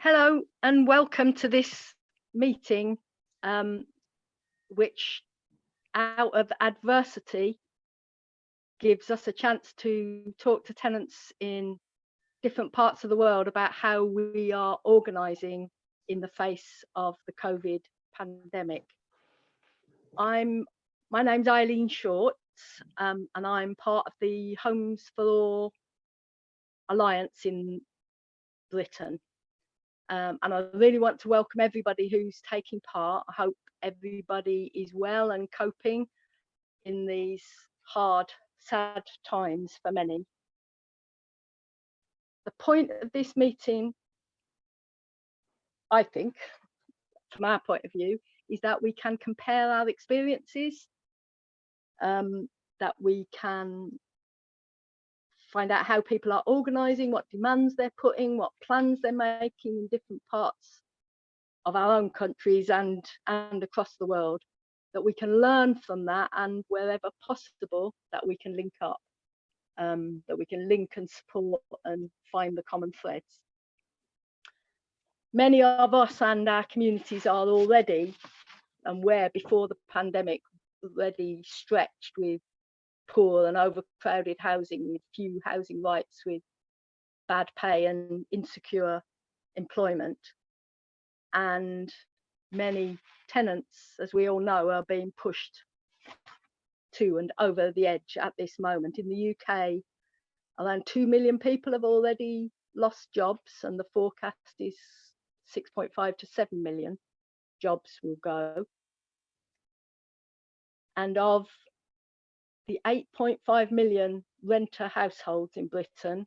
Hello and welcome to this meeting, which out of adversity gives us a chance to talk to tenants in different parts of the world about how we are organising in the face of the COVID pandemic. My name's Eileen Shorts, and I'm part of the Homes for All Alliance in Britain. And I really want to welcome everybody who's taking part. I hope everybody is well and coping in these hard, sad times for many. The point of this meeting, I think, from our point of view, is that we can compare our experiences, that we can find out how people are organising, what demands they're putting, what plans they're making in different parts of our own countries and across the world, that we can learn from that, and wherever possible that we can link up, that we can link and support and find the common threads. Many of us and our communities are already, and were before the pandemic, already stretched with poor and overcrowded housing, with few housing rights, with bad pay and insecure employment. And many tenants, as we all know, are being pushed to and over the edge at this moment. In the UK, around 2 million people have already lost jobs, and the forecast is 6.5 to 7 million jobs will go. And of the 8.5 million renter households in Britain,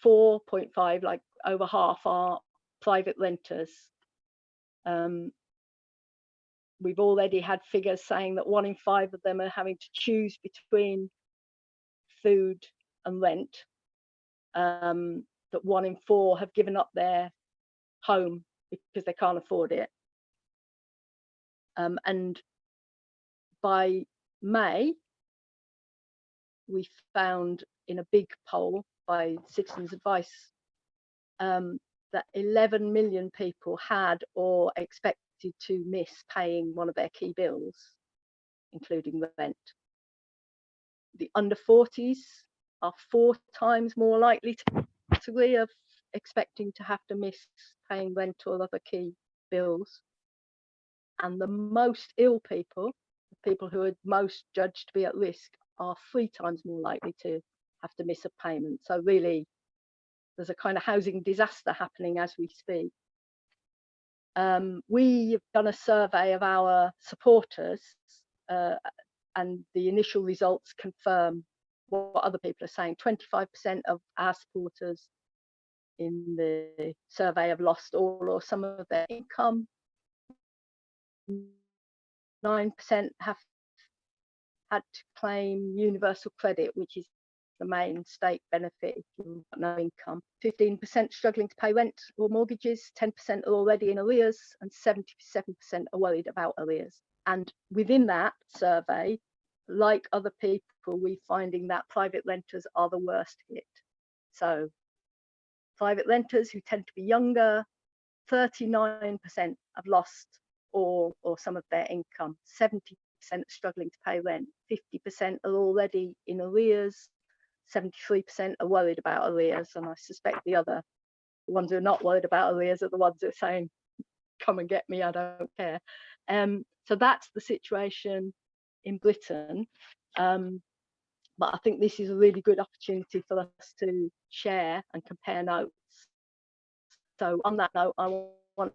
4.5, like over half, are private renters. We've already had figures saying that 1 in 5 of them are having to choose between food and rent, that 1 in 4 have given up their home because they can't afford it. And by May, we found in a big poll by Citizens Advice that 11 million people had or expected to miss paying one of their key bills, including rent. The under 40s are 4 times more likely to category of expecting to have to miss paying rent or other key bills. And the most ill people, the people who are most judged to be at risk, are 3 times more likely to have to miss a payment. So really, there's a kind of housing disaster happening as we speak. We have done a survey of our supporters, and the initial results confirm what other people are saying. 25% of our supporters in the survey have lost all or some of their income. 9% have had to claim universal credit, which is the main state benefit if you've got no income. 15% struggling to pay rent or mortgages, 10% are already in arrears, and 77% are worried about arrears. And within that survey, like other people, we're finding that private renters are the worst hit. So private renters, who tend to be younger, 39% have lost all or some of their income, 70% struggling to pay rent, 50% are already in arrears, 73% are worried about arrears, and I suspect the ones who are not worried about arrears are the ones who are saying, come and get me, I don't care. So that's the situation in Britain. But I think this is a really good opportunity for us to share and compare notes. So on that note, I want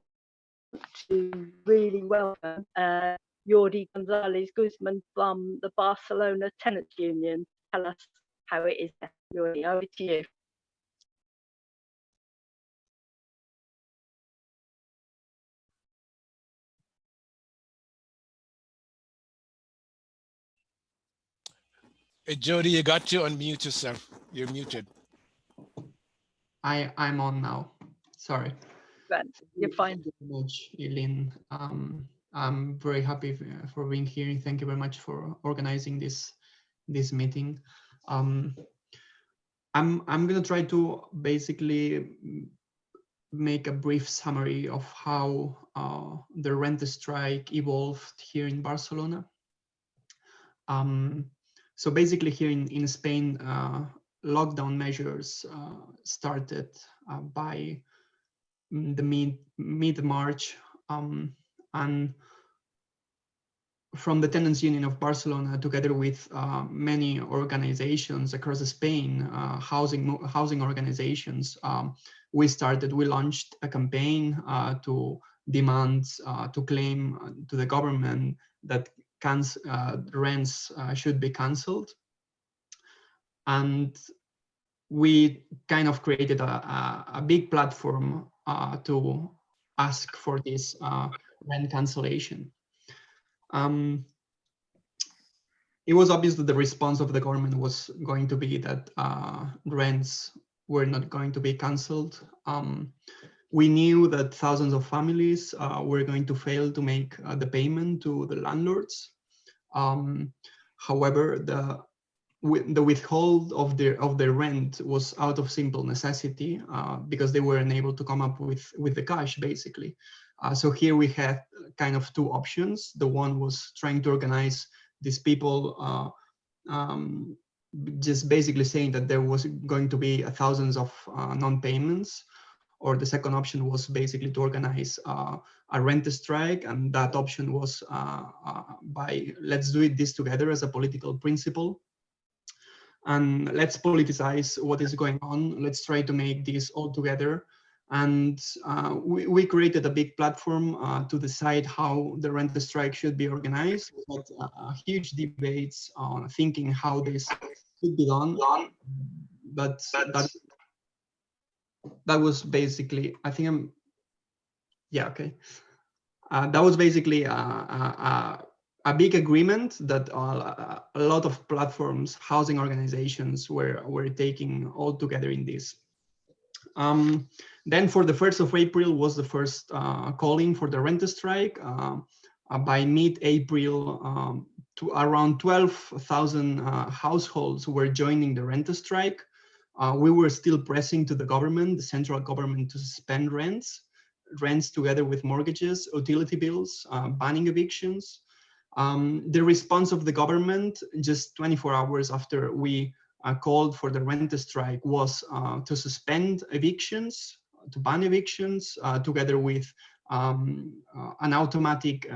to really welcome Jordi Gonzalez Guzman from the Barcelona Tenants Union. Tell us how it is there. Jordi, over to you. Hey, Jody, you got to unmute yourself. You're muted. I'm on now. Sorry. You're fine. Thank you very much, Eileen. I'm very happy for being here, and thank you very much for organizing this meeting. I'm gonna try to basically make a brief summary of how the rent strike evolved here in Barcelona. So basically here in Spain, lockdown measures started by the mid-March, and from the Tenants Union of Barcelona, together with many organizations across Spain, housing organizations, we launched a campaign to demand, to claim to the government that rents should be cancelled. And we kind of created a big platform to ask for this rent cancellation. It was obvious that the response of the government was going to be that rents were not going to be cancelled. We knew that thousands of families were going to fail to make the payment to the landlords. However, the withhold of their rent was out of simple necessity because they were unable to come up with the cash, basically. So here we had kind of two options. The one was trying to organize these people, just basically saying that there was going to be thousands of non-payments, or the second option was basically to organize a rent strike, and that option was by let's do this together as a political principle, and let's politicize what is going on. Let's try to make this all together. And we created a big platform to decide how the rent strike should be organized. We had huge debates on thinking how this should be done. But that was basically, I think I'm, yeah, okay. That was basically a big agreement that a lot of platforms, housing organizations were taking all together in this. Then for the 1st of April was the first calling for the rent strike. By mid-April, to around 12,000 households were joining the rent strike. We were still pressing to the government, the central government, to suspend rents together with mortgages, utility bills, banning evictions. The response of the government just 24 hours after we called for the rent strike was to suspend evictions, to ban evictions, together with an automatic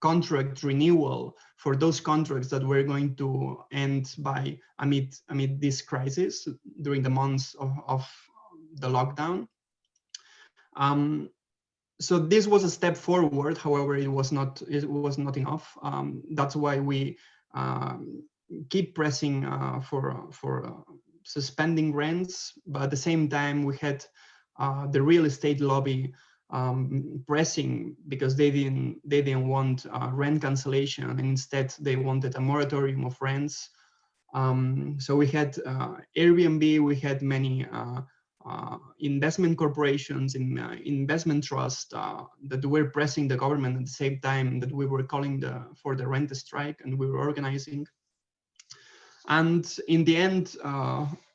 contract renewal for those contracts that were going to end by amid this crisis during the months of the lockdown. So this was a step forward. However, it was not enough. That's why we keep pressing for suspending rents, but at the same time we had the real estate lobby pressing, because they didn't want rent cancellation, and instead they wanted a moratorium of rents. So we had Airbnb, we had many investment corporations in investment trust that were pressing the government at the same time that we were calling for the rent strike, and we were organizing. And in the end,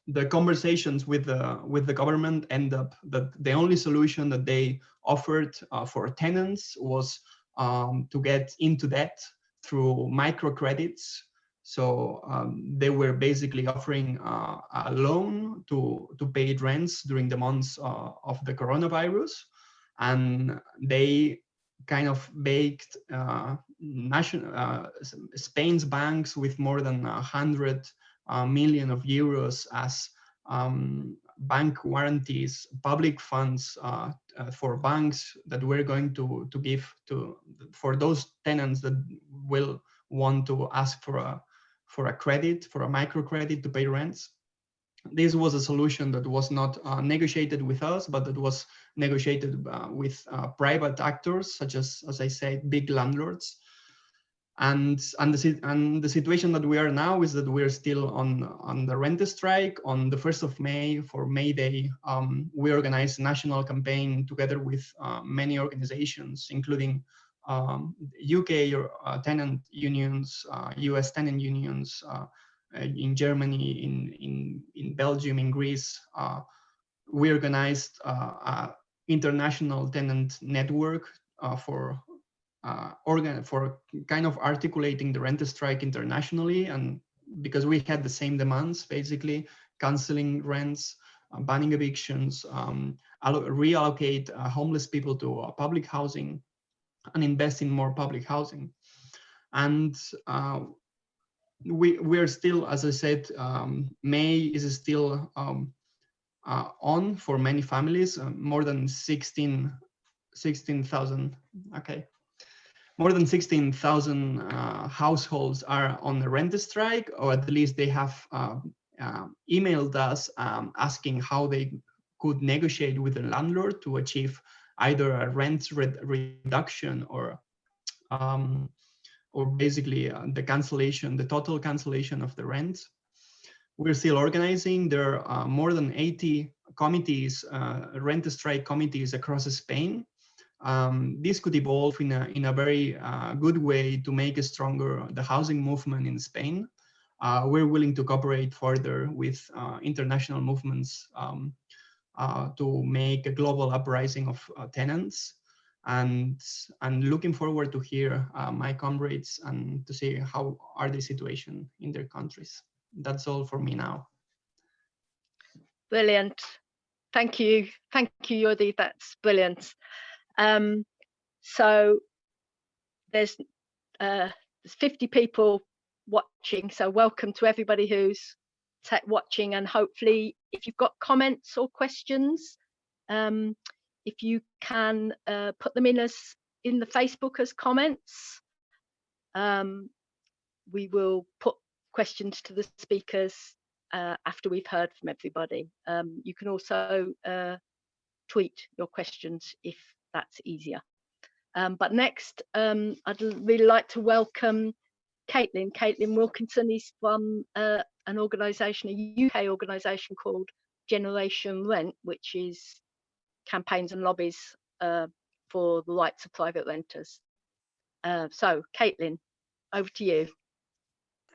the conversations with the government end up that the only solution that they offered for tenants was to get into debt through microcredits. So they were basically offering a loan to pay rents during the months of the coronavirus, and they kind of baked Spain's banks with more than 100 million of euros as bank guarantees, public funds for banks that we're going to give for those tenants that will want to ask for a credit, for a microcredit to pay rents. This was a solution that was not negotiated with us, but that was negotiated with private actors, such as I said, big landlords. And the situation that we are now is that we're still on the rent strike. On the 1st of May, for May Day, we organized a national campaign together with many organizations, including UK tenant unions, US tenant unions, in Germany, in Belgium, in Greece, we organized a international tenant network for kind of articulating the rent strike internationally, and because we had the same demands, basically canceling rents, banning evictions, reallocate homeless people to public housing, and invest in more public housing. And we're still, as I said, May is still on for many families. More than 16,000. Okay. More than 16,000 households are on the rent strike, or at least they have emailed us asking how they could negotiate with the landlord to achieve either a rent reduction or basically the cancellation, the total cancellation of the rent. We're still organizing. There are more than 80 committees, rent strike committees across Spain. This could evolve in a very good way to make stronger the housing movement in Spain. We're willing to cooperate further with international movements to make a global uprising of tenants, and looking forward to hear my comrades and to see how are the situation in their countries. That's all for me now. Brilliant. Thank you, Jordi. That's brilliant. So there's 50 people watching, so welcome to everybody who's watching, and hopefully if you've got comments or questions, if you can put them in the Facebook as comments. We will put questions to the speakers after we've heard from everybody. You can also tweet your questions if that's easier. But next, I'd really like to welcome Caitlin. Caitlin Wilkinson is from an organisation, a UK organisation called Generation Rent, which is campaigns and lobbies for the rights of private renters. So, Caitlin, over to you.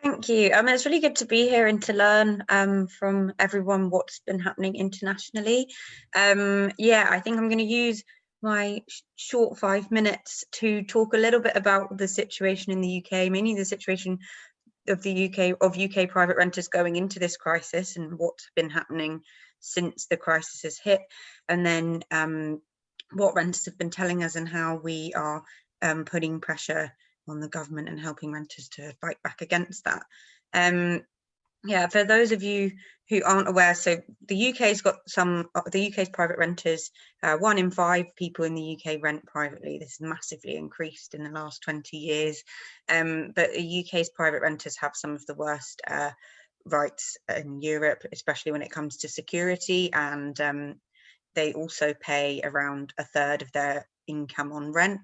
Thank you. It's really good to be here and to learn from everyone what's been happening internationally. Yeah, I think I'm going to use my short 5 minutes to talk a little bit about the situation in the UK, mainly the situation of the UK private renters going into this crisis and what's been happening since the crisis has hit, and then what renters have been telling us and how we are putting pressure on the government and helping renters to fight back against that. Yeah, for those of you who aren't aware, so the UK's got the UK's private renters, 1 in 5 people in the UK rent privately. This has massively increased in the last 20 years. But the UK's private renters have some of the worst rights in Europe, especially when it comes to security, and they also pay around 1/3 of their income on rent.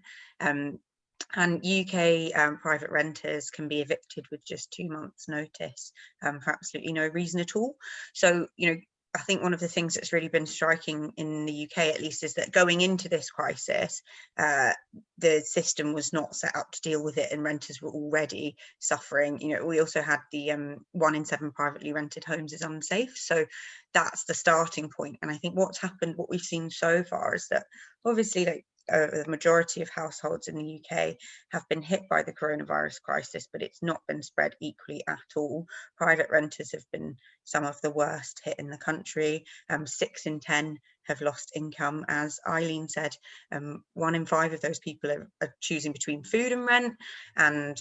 And UK private renters can be evicted with just 2 months' notice for absolutely no reason at all. So, I think one of the things that's really been striking in the UK, at least, is that going into this crisis, the system was not set up to deal with it, and renters were already suffering. We also had the 1 in 7 privately rented homes is unsafe. So that's the starting point. And I think what's happened, what we've seen so far, is that obviously, the majority of households in the UK have been hit by the coronavirus crisis, but it's not been spread equally at all. Private renters have been some of the worst hit in the country. 6 in 10 have lost income. As Eileen said, 1 in 5 of those people are choosing between food and rent. And,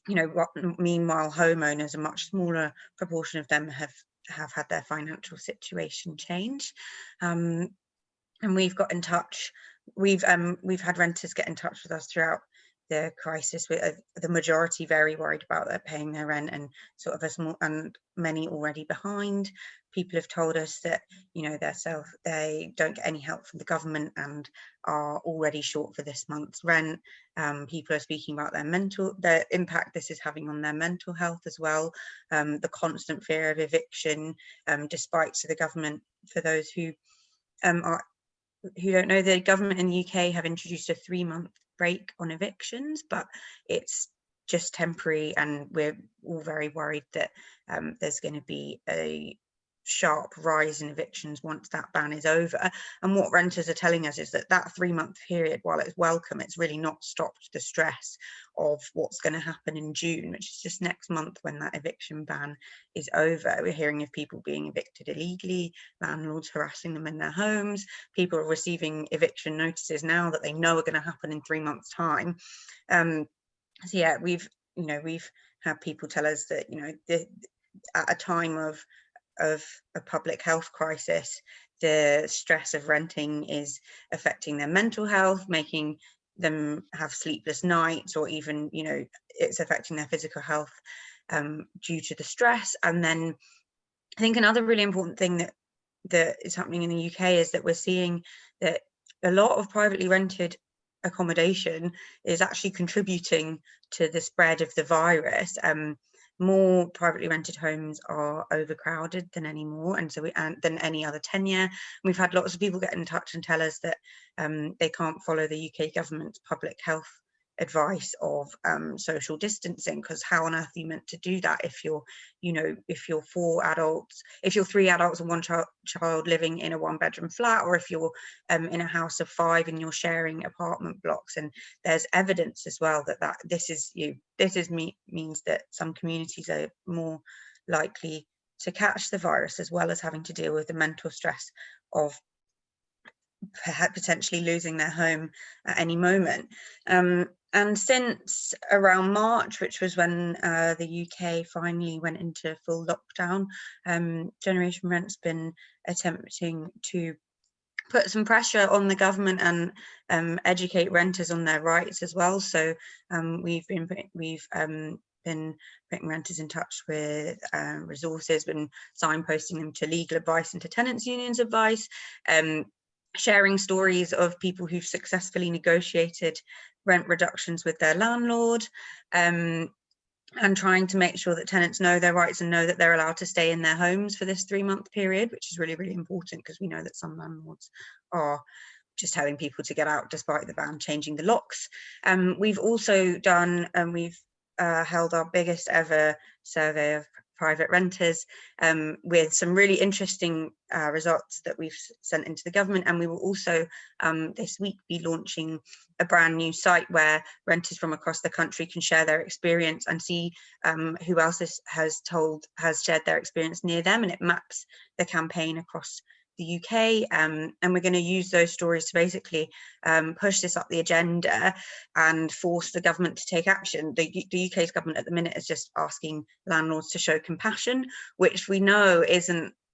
meanwhile, homeowners, a much smaller proportion of them have had their financial situation change. And we've got in touch. We've had renters get in touch with us throughout the crisis, with the majority very worried about paying their rent, and sort of and many already behind. People have told us that they don't get any help from the government and are already short for this month's rent. People are speaking about the impact this is having on their mental health as well. The constant fear of eviction, despite the government, for those who don't know, the government in the UK have introduced a 3-month break on evictions, but it's just temporary, and we're all very worried that there's going to be sharp rise in evictions once that ban is over. And what renters are telling us is that that 3-month period, while it's welcome, it's really not stopped the stress of what's going to happen in June, which is just next month when that eviction ban is over. We're hearing of people being evicted illegally, landlords harassing them in their homes, people are receiving eviction notices now that they know are going to happen in 3 months' time. So yeah, we've had people tell us that, at a time of a public health crisis, the stress of renting is affecting their mental health, making them have sleepless nights, or even, it's affecting their physical health due to the stress. And then I think another really important thing that is happening in the UK is that we're seeing that a lot of privately rented accommodation is actually contributing to the spread of the virus. More privately rented homes are overcrowded than anymore, and than any other tenure. We've had lots of people get in touch and tell us that they can't follow the UK government's public health advice of social distancing, because how on earth are you meant to do that if you're if you're 3 adults and 1 child living in a 1-bedroom flat, or if you're in a house of 5 and you're sharing apartment blocks? And there's evidence as well that means that some communities are more likely to catch the virus, as well as having to deal with the mental stress of potentially losing their home at any moment. And since around March, which was when the UK finally went into full lockdown, Generation Rent's been attempting to put some pressure on the government and educate renters on their rights as well. So we've been putting renters in touch with resources, been signposting them to legal advice and to tenants unions advice, sharing stories of people who've successfully negotiated rent reductions with their landlord, and trying to make sure that tenants know their rights and know that they're allowed to stay in their homes for this 3-month period, which is really, really important, because we know that some landlords are just telling people to get out despite the ban changing the locks. We've also done, we've held our biggest ever survey of private renters, with some really interesting results that we've sent into the government. And we will also this week be launching a brand new site where renters from across the country can share their experience and see who else has shared their experience near them, and it maps the campaign across the UK, and we're going to use those stories to basically push this up the agenda and force the government to take action. The UK's government at the minute is just asking landlords to show compassion, which we know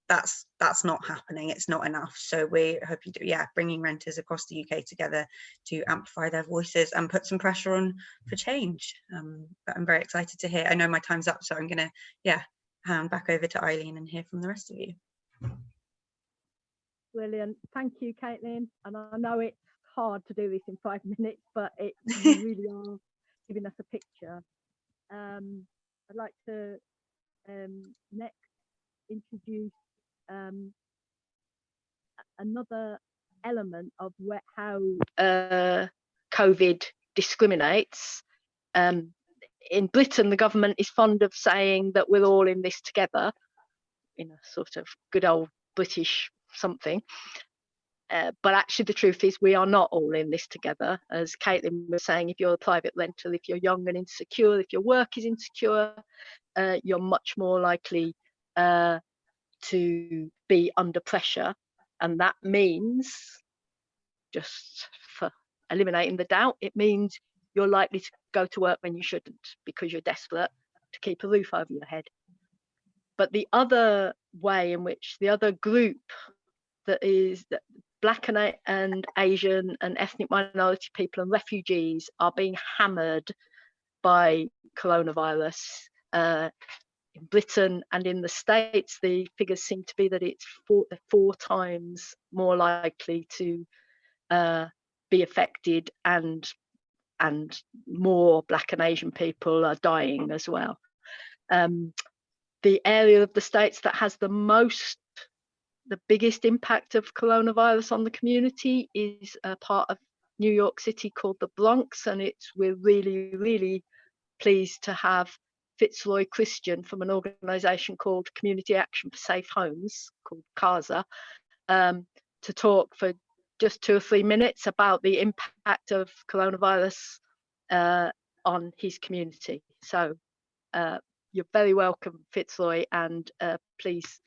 that's not happening. It's not enough. So we're hoping to, bringing renters across the UK together to amplify their voices and put some pressure on for change. But I'm very excited to hear. I know my time's up, so I'm going to hand back over to Eileen and hear from the rest of you. Brilliant. Thank you, Caitlin. And I know it's hard to do this in 5 minutes, but you really are giving us a picture. I'd like to next introduce another element of how COVID discriminates. In Britain, the government is fond of saying that we're all in this together, in a sort of good old British something, but actually the truth is we are not all in this together. As Caitlin was saying, if you're a private rental, if you're young and insecure, if your work is insecure, you're much more likely to be under pressure, and that means, just for eliminating the doubt, it means you're likely to go to work when you shouldn't because you're desperate to keep a roof over your head. But the other way in which the other group that Black and Asian and ethnic minority people and refugees are being hammered by coronavirus. In Britain and in the States, the figures seem to be that it's four times more likely to be affected, and more Black and Asian people are dying as well. The area of the States that has the biggest impact of coronavirus on the community is a part of New York City called the Bronx, and we're really, really pleased to have Fitzroy Christian from an organisation called Community Action for Safe Homes, called CASA, to talk for just 2 or 3 minutes about the impact of coronavirus on his community. So you're very welcome, Fitzroy, and please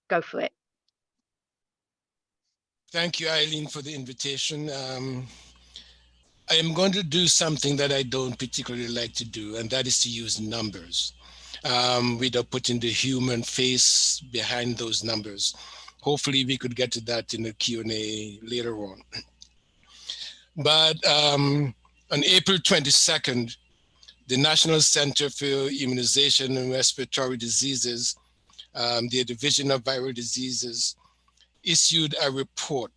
go for it. Thank you, Eileen, for the invitation. I am going to do something that I don't particularly like to do, and that is to use numbers without putting the human face behind those numbers. Hopefully we could get to that in the Q&A later on. But on April 22nd, the National Center for Immunization and Respiratory Diseases, the Division of Viral Diseases, issued a report.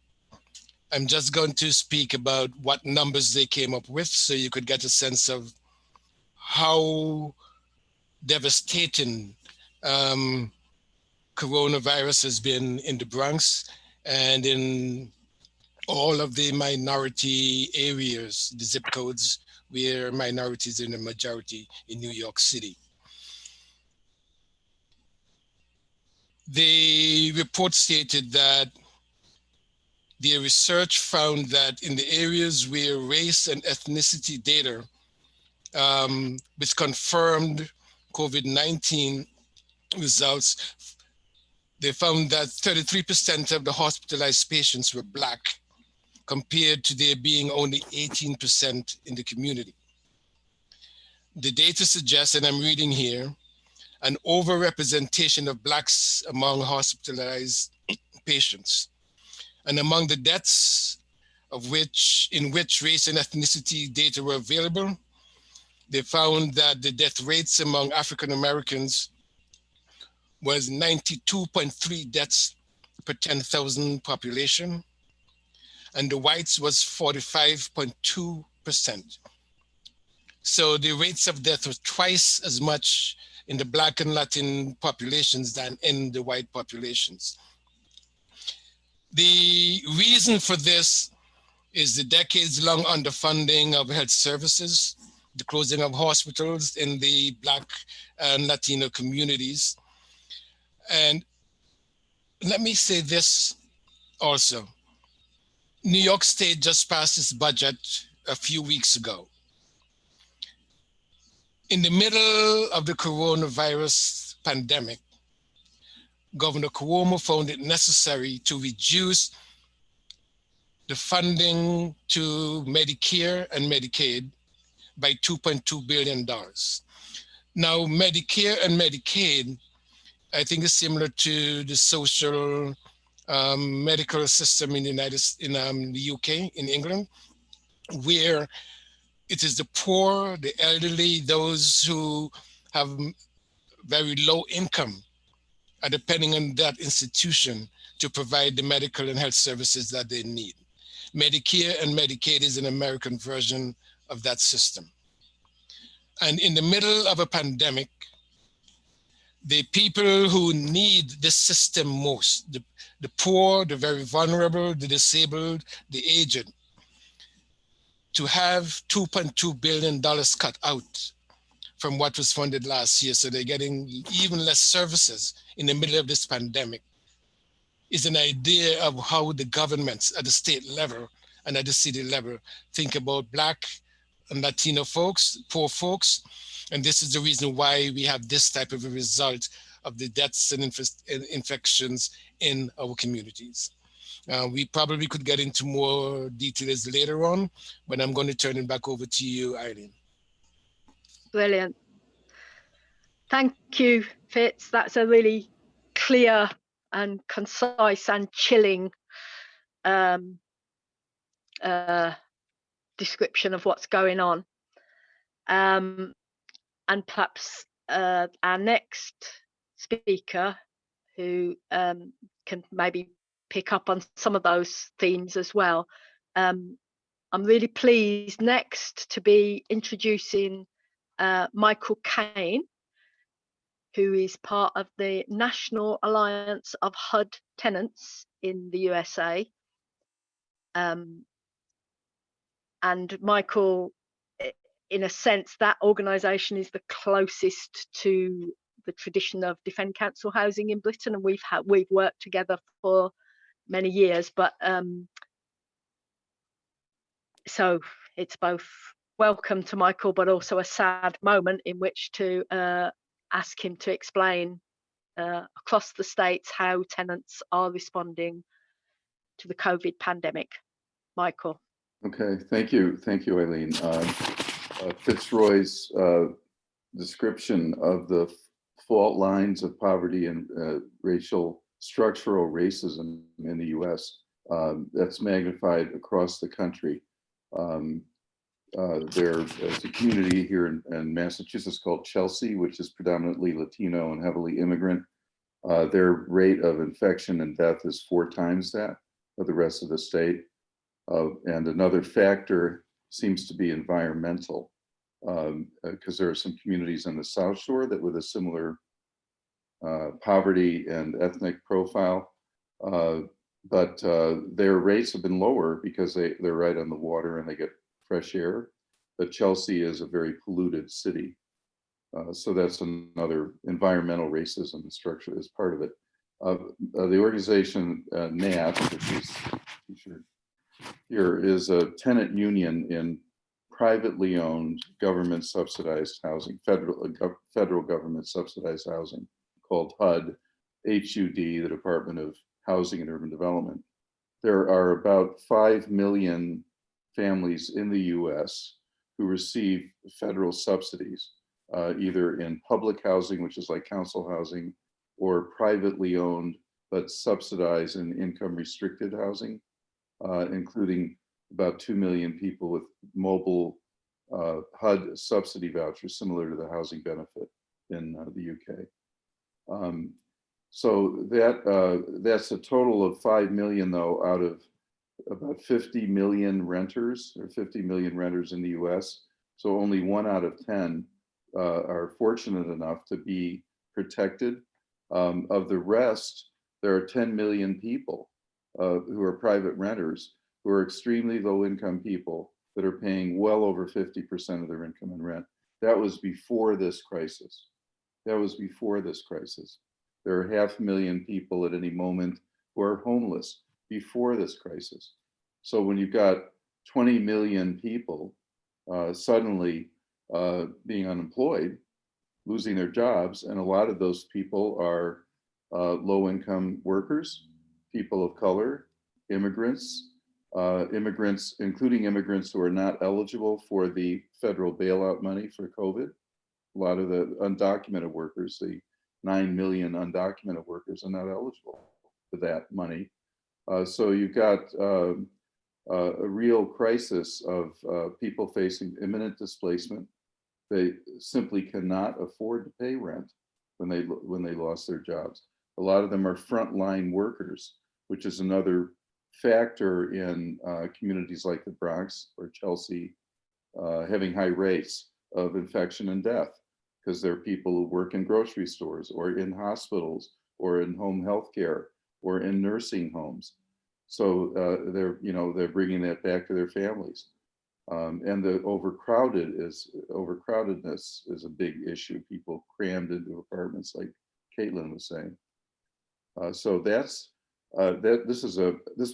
I'm just going to speak about what numbers they came up with so you could get a sense of how devastating coronavirus has been in the Bronx and in all of the minority areas, the zip codes where minorities are in the majority in New York City. The report stated that their research found that in the areas where race and ethnicity data, which confirmed COVID-19 results, they found that 33% of the hospitalized patients were Black, compared to there being only 18% in the community. The data suggests, and I'm reading here, an overrepresentation of Blacks among hospitalized patients. And among the deaths in which race and ethnicity data were available, they found that the death rates among African Americans was 92.3 deaths per 10,000 population, and the whites was 45.2%. So the rates of death was twice as much in the Black and Latin populations than in the white populations. The reason for this is the decades-long underfunding of health services, the closing of hospitals in the Black and Latino communities. And let me say this also. New York State just passed its budget a few weeks ago. In the middle of the coronavirus pandemic, Governor Cuomo found it necessary to reduce the funding to Medicare and Medicaid by $2.2 billion. Now, Medicare and Medicaid, I think, is similar to the social medical system in the UK, in England, where it is the poor, the elderly, those who have very low income are depending on that institution to provide the medical and health services that they need. Medicare and Medicaid is an American version of that system. And in the middle of a pandemic, the people who need this system most, the poor, the very vulnerable, the disabled, the aged, to have $2.2 billion cut out from what was funded last year, so they're getting even less services in the middle of this pandemic, is an idea of how the governments at the state level and at the city level think about Black and Latino folks, poor folks. And this is the reason why we have this type of a result of the deaths and infections in our communities. We probably could get into more details later on, but I'm going to turn it back over to you, Eileen. Brilliant. Thank you, Fitz. That's a really clear and concise and chilling description of what's going on. And perhaps our next speaker, who can maybe pick up on some of those themes as well. I'm really pleased next to be introducing Michael Caine, who is part of the National Alliance of HUD Tenants in the USA. And Michael in a sense, that organisation is the closest to the tradition of Defend Council housing in Britain, and we've worked together for many years. But so it's both welcome to Michael, but also a sad moment in which to ask him to explain across the states how tenants are responding to the COVID pandemic. Michael. Okay, thank you, Eileen. Fitzroy's description of the fault lines of poverty and structural racism in the U.S. That's magnified across the country. There's a community here in Massachusetts called Chelsea, which is predominantly Latino and heavily immigrant. Their rate of infection and death is 4 times that of the rest of the state. And another factor seems to be environmental, because there are some communities on the South Shore that with a similar poverty and ethnic profile, but their rates have been lower because they're right on the water and they get fresh air. But Chelsea is a very polluted city. So that's another environmental racism structure as part of it. The organization NAT, which is here, is a tenant union in privately owned government subsidized housing, federal government subsidized housing called HUD, H-U-D, the Department of Housing and Urban Development. There are about 5 million families in the US who receive federal subsidies, either in public housing, which is like council housing, or privately owned but subsidized in income restricted housing, including about 2 million people with mobile HUD subsidy vouchers, similar to the housing benefit in the UK. So that's a total of 5 million, though, out of about 50 million renters, or 50 million renters in the US. So only 1 out of 10 are fortunate enough to be protected. Of the rest, there are 10 million people who are private renters, who are extremely low income people that are paying well over 50% of their income in rent. That was before this crisis. There are 500,000 people at any moment who are homeless before this crisis. So when you've got 20 million people suddenly being unemployed, losing their jobs, and a lot of those people are low-income workers, people of color, immigrants, including immigrants who are not eligible for the federal bailout money for COVID. A lot of the undocumented workers, the 9 million undocumented workers, are not eligible for that money. So you've got a real crisis of people facing imminent displacement. They simply cannot afford to pay rent when they lost their jobs. A lot of them are frontline workers, which is another factor in communities like the Bronx or Chelsea having high rates of infection and death, because there are people who work in grocery stores or in hospitals or in home health care or in nursing homes. So they're bringing that back to their families. And the overcrowdedness is a big issue. People crammed into apartments, like Caitlin was saying. So this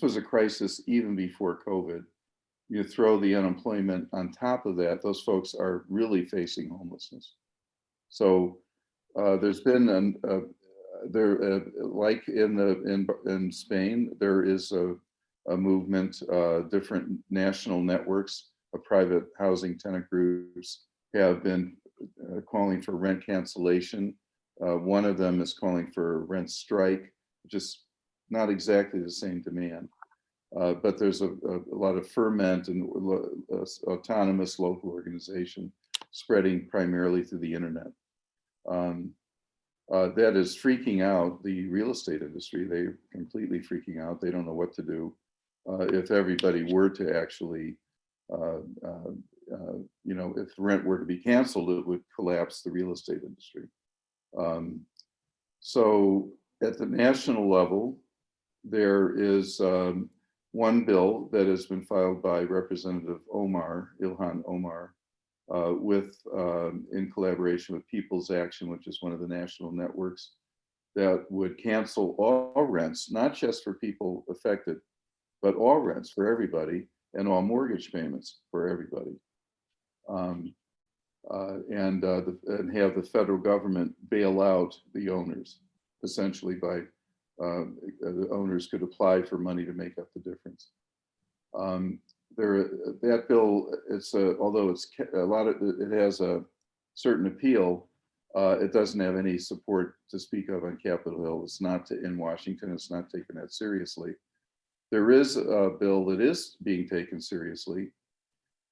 was a crisis even before COVID. You throw the unemployment on top of that, those folks are really facing homelessness. So there's been like in Spain, there is a movement. Different national networks of private housing tenant groups have been calling for rent cancellation. One of them is calling for a rent strike, which is not exactly the same demand. But there's a lot of ferment and autonomous local organization spreading primarily through the internet. That is freaking out the real estate industry. They're completely freaking out. They don't know what to do. If everybody were to actually, if rent were to be canceled, it would collapse the real estate industry. So at the national level, there is one bill that has been filed by Representative Ilhan Omar, in collaboration with People's Action, which is one of the national networks, that would cancel all rents, not just for people affected, but all rents for everybody and all mortgage payments for everybody. And have the federal government bail out the owners, essentially by the owners could apply for money to make up the difference. That bill, although it's it has a certain appeal, it doesn't have any support to speak of on Capitol Hill. It's not in Washington. It's not taken that seriously. There is a bill that is being taken seriously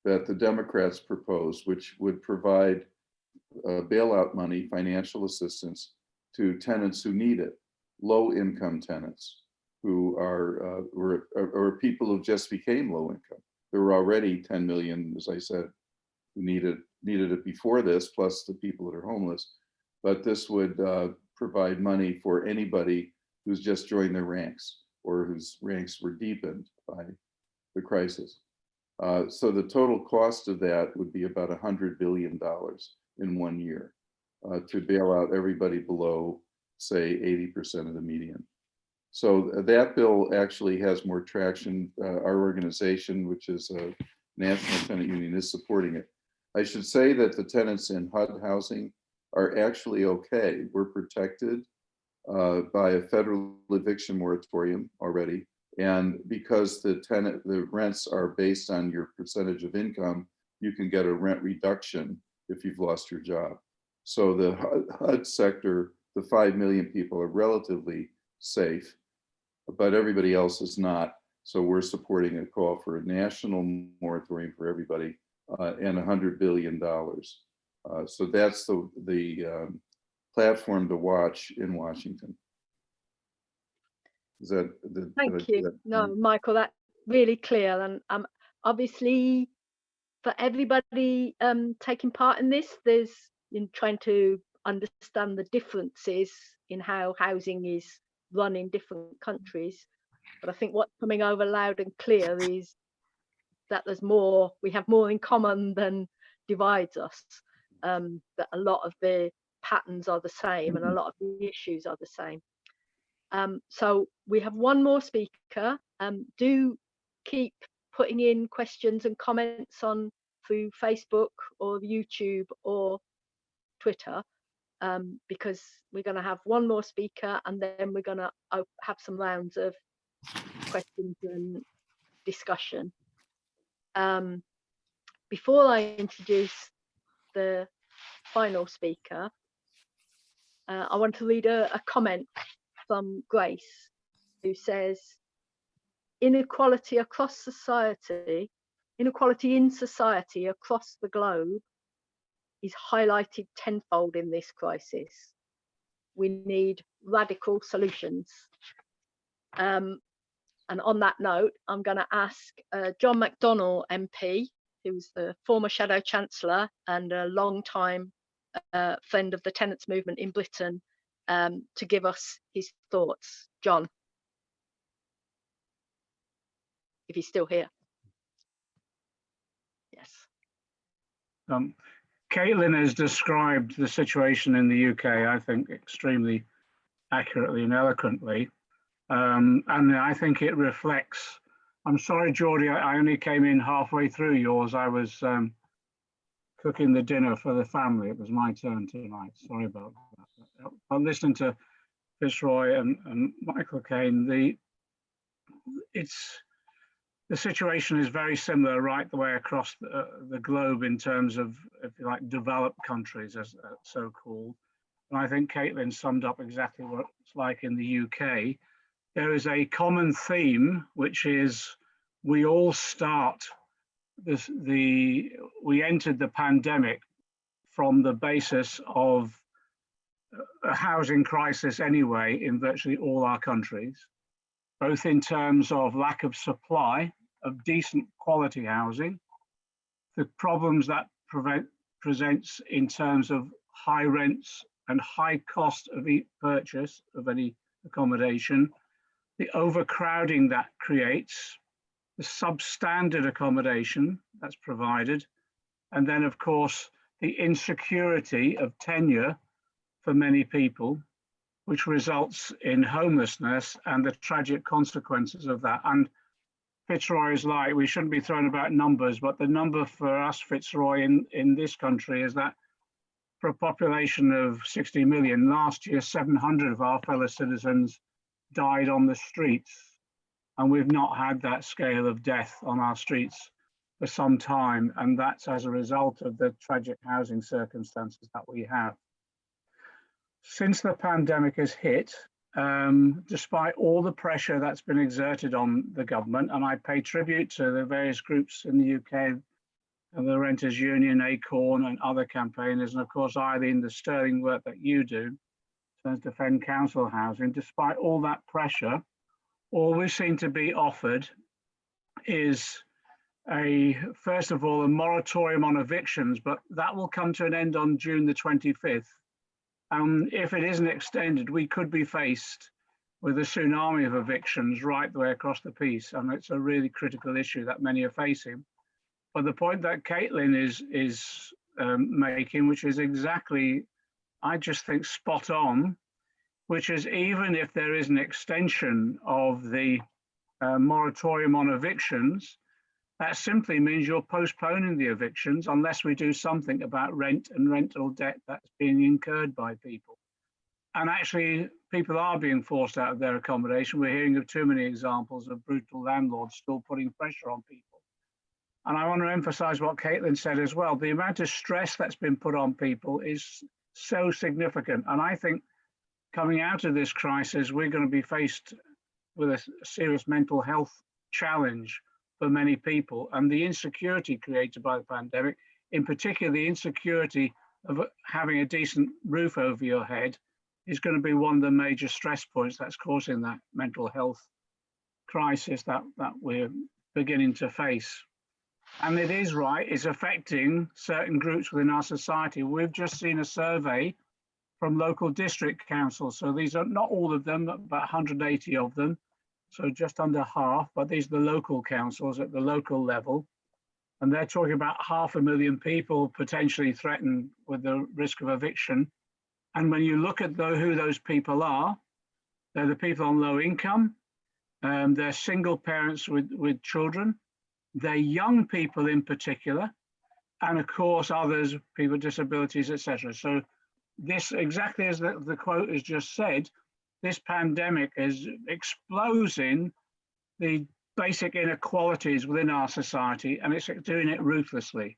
that the Democrats proposed, which would provide bailout money, financial assistance to tenants who need it, low-income tenants who are or people who just became low income. There were already 10 million, as I said, who needed it before this, plus the people that are homeless. But this would provide money for anybody who's just joined their ranks or whose ranks were deepened by the crisis. So the total cost of that would be about $100 billion in 1 year to bail out everybody below, say, 80% of the median. So that bill actually has more traction. Our organization, which is a National Tenant Union, is supporting it. I should say that the tenants in HUD housing are actually okay. We're protected by a federal eviction moratorium already. And because the rents are based on your percentage of income, you can get a rent reduction if you've lost your job. So the HUD sector, the 5 million people, are relatively safe, but everybody else is not. So we're supporting a call for a national moratorium for everybody and $100 billion. So that's the platform to watch in Washington. Is that Thank you. No, Michael, that's really clear. And obviously, for everybody taking part in this, there's in trying to understand the differences in how housing is run in different countries. But I think what's coming over loud and clear is that we have more in common than divides us. That a lot of the patterns are the same and a lot of the issues are the same. So we have one more speaker. Do keep putting in questions and comments through Facebook or YouTube or Twitter, because we're going to have one more speaker and then we're going to have some rounds of questions and discussion. Before I introduce the final speaker, I want to read a comment from Grace, who says, inequality in society across the globe is highlighted tenfold in this crisis. We need radical solutions. And on that note, I'm going to ask John McDonnell MP, who's the former Shadow Chancellor and a long-time friend of the tenants movement in Britain, to give us his thoughts. John, if he's still here. Yes. Caitlin has described the situation in the UK, I think, extremely accurately and eloquently. And I think it reflects, I'm sorry, Geordie, I only came in halfway through yours. I was cooking the dinner for the family. It was my turn tonight. Sorry about that. I'm listening to Fitzroy and Michael Caine. The situation is very similar right the way across the globe in terms of, if you like, developed countries, as so-called. And I think Caitlin summed up exactly what it's like in the UK. There is a common theme, which is we all start we entered the pandemic from the basis of a housing crisis anyway in virtually all our countries, both in terms of lack of supply of decent quality housing, the problems that presents in terms of high rents and high cost of purchase of any accommodation, the overcrowding that creates, the substandard accommodation that's provided, And then, of course, the insecurity of tenure for many people, which results in homelessness and the tragic consequences of that. And Fitzroy is like, we shouldn't be throwing about numbers, but the number for us, Fitzroy, in this country is that for a population of 60 million, last year, 700 of our fellow citizens died on the streets. And we've not had that scale of death on our streets for some time. And that's as a result of the tragic housing circumstances that we have. Since the pandemic has hit, despite all the pressure that's been exerted on the government, and I pay tribute to the various groups in the UK, the Renters Union, Acorn, and other campaigners, and of course, Eileen, the sterling work that you do to defend council housing, despite all that pressure, all we seem to be offered is first of all, a moratorium on evictions, but that will come to an end on June the 25th. If it isn't extended, we could be faced with a tsunami of evictions right the way across the piece, and it's a really critical issue that many are facing. But the point that Caitlin is making, which is exactly, I just think, spot on, which is even if there is an extension of the moratorium on evictions, that simply means you're postponing the evictions unless we do something about rent and rental debt that's being incurred by people. And actually, people are being forced out of their accommodation. We're hearing of too many examples of brutal landlords still putting pressure on people. And I want to emphasize what Caitlin said as well. The amount of stress that's been put on people is so significant. And I think coming out of this crisis, we're going to be faced with a serious mental health challenge for many people, and the insecurity created by the pandemic, in particular the insecurity of having a decent roof over your head, is going to be one of the major stress points that's causing that mental health crisis that we're beginning to face. And it is right, it's affecting certain groups within our society. We've just seen a survey from local district councils, so these are not all of them, about 180 of them, so just under half, but these are the local councils at the local level. And they're talking about 500,000 people potentially threatened with the risk of eviction. And when you look at who those people are, they're the people on low income, they're single parents with children, they're young people in particular, and of course others, people with disabilities, etc. So this, exactly as the quote has just said, this pandemic is exposing the basic inequalities within our society, and it's doing it ruthlessly.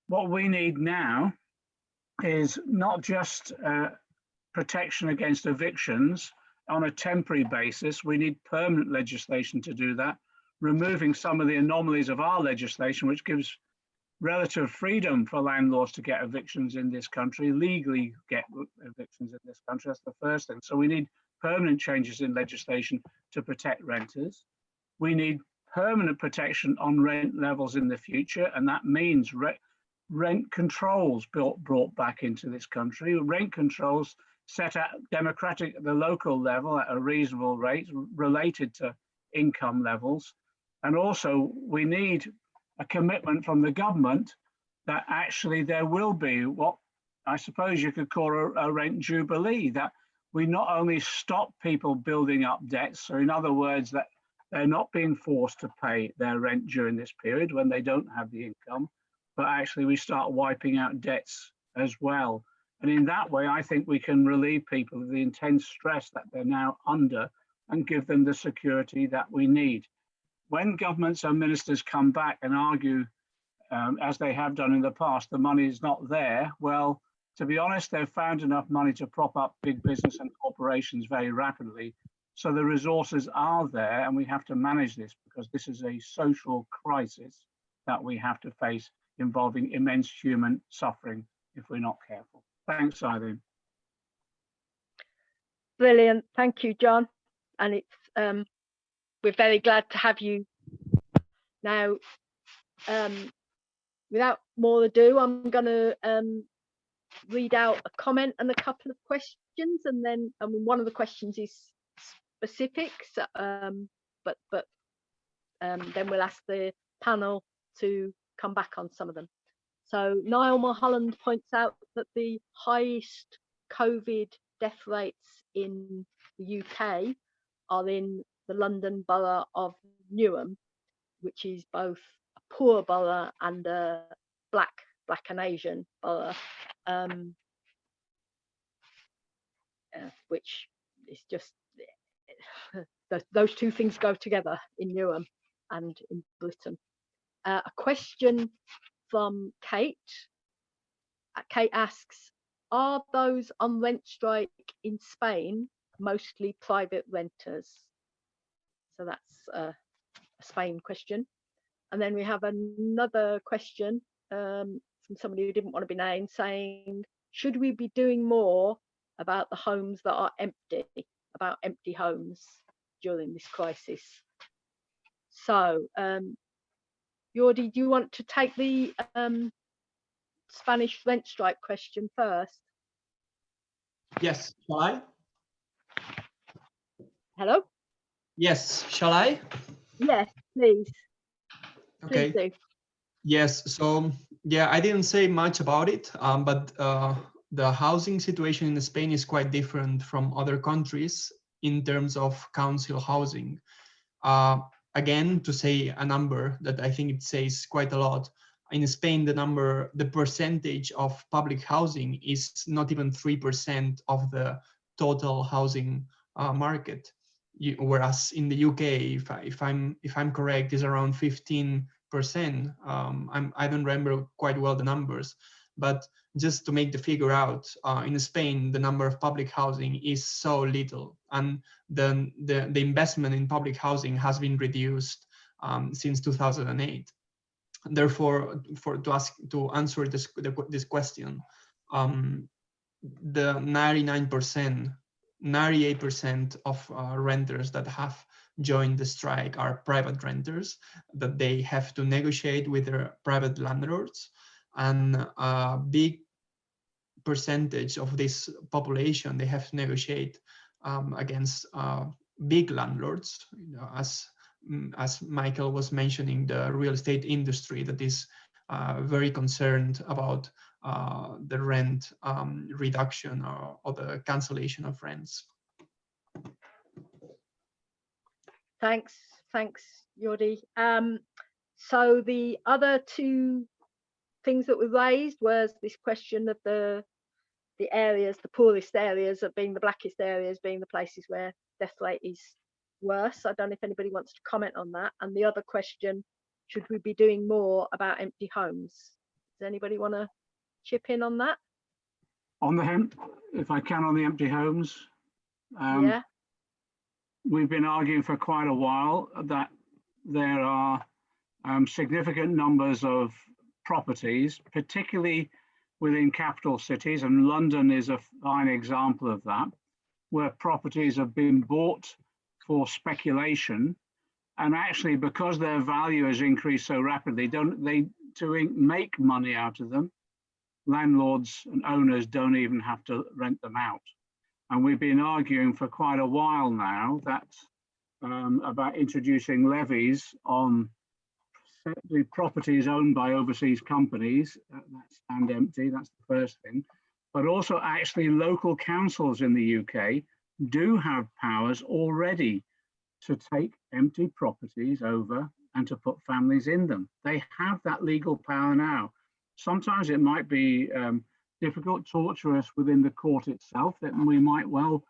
What we need now is not just protection against evictions on a temporary basis. We need permanent legislation to do that, removing some of the anomalies of our legislation, which gives relative freedom for landlords to get evictions in this country, legally get evictions in this country. That's the first thing. So we need permanent changes in legislation to protect renters. We need permanent protection on rent levels in the future, and that means rent controls brought back into this country. Rent controls set at democratic at the local level at a reasonable rate related to income levels. And also we need a commitment from the government that actually there will be what I suppose you could call a rent jubilee, that we not only stop people building up debts, so in other words, that they're not being forced to pay their rent during this period when they don't have the income, but actually we start wiping out debts as well. And in that way, I think we can relieve people of the intense stress that they're now under and give them the security that we need. When governments and ministers come back and argue, as they have done in the past, the money is not there, well, to be honest, they've found enough money to prop up big business and corporations very rapidly. So the resources are there, and we have to manage this because this is a social crisis that we have to face, involving immense human suffering if we're not careful. Thanks, Eileen. Brilliant. Thank you, John. And it's we're very glad to have you now. Without more ado, I'm going to read out a comment and a couple of questions, and then one of the questions is specifics, but then we'll ask the panel to come back on some of them. So Niall Mulholland points out that the highest COVID death rates in the UK are in the London borough of Newham, which is both a poor borough and a black and Asian borough, which is just, those two things go together in Newham and in Britain. A question from Kate. Kate asks, are those on rent strike in Spain mostly private renters? So that's a Spain question. And then we have another question from somebody who didn't want to be named, saying, should we be doing more about the homes that are empty, about empty homes during this crisis? So, Jordi, do you want to take the Spanish rent strike question first? Yes, shall I? Hello? Yes, shall I? Yes, please. Okay. Please do. Yes, so yeah, I didn't say much about it, but the housing situation in Spain is quite different from other countries in terms of council housing. Again, to say a number that I think it says quite a lot, in Spain, the percentage of public housing is not even 3% of the total housing market. Whereas in the UK, if I'm correct, is around 15%. I don't remember quite well the numbers, but just to make the figure out, in Spain, the number of public housing is so little, and the investment in public housing has been reduced since 2008. Therefore, to answer this question, the 98% of renters that have joined the strike are private renters, that they have to negotiate with their private landlords, and a big percentage of this population, they have to negotiate against big landlords, as Michael was mentioning, the real estate industry that is very concerned about the rent reduction or the cancellation of rents. Thanks, Jordi. So the other two things that were raised was this question of the areas, the poorest areas of being the blackest areas, being the places where death rate is worse. I don't know if anybody wants to comment on that. And the other question, should we be doing more about empty homes? Does anybody want to chip in on that? On the if I can, on the empty homes. Yeah. We've been arguing for quite a while that there are significant numbers of properties, particularly within capital cities, and London is a fine example of that, where properties have been bought for speculation, and actually because their value has increased so rapidly, to make money out of them, landlords and owners don't even have to rent them out. And we've been arguing for quite a while now that about introducing levies on the properties owned by overseas companies that stand empty. That's the first thing. But also actually local councils in the UK do have powers already to take empty properties over and to put families in them. They have that legal power now. Sometimes it might be difficult, torturous within the court itself, that we might well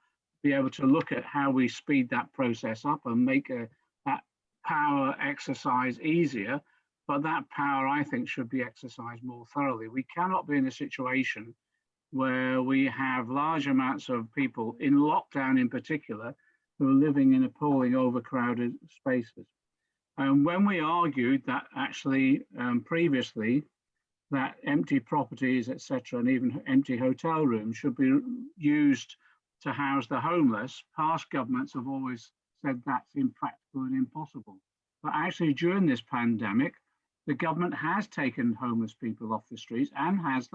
be able to look at how we speed that process up and make that power exercise easier. But that power, I think, should be exercised more thoroughly. We cannot be in a situation where we have large amounts of people in lockdown in particular who are living in appalling overcrowded spaces. And when we argued that actually previously that empty properties, etc., and even empty hotel rooms should be used to house the homeless, past governments have always said that's impractical and impossible. But actually during this pandemic, the government has taken homeless people off the streets and has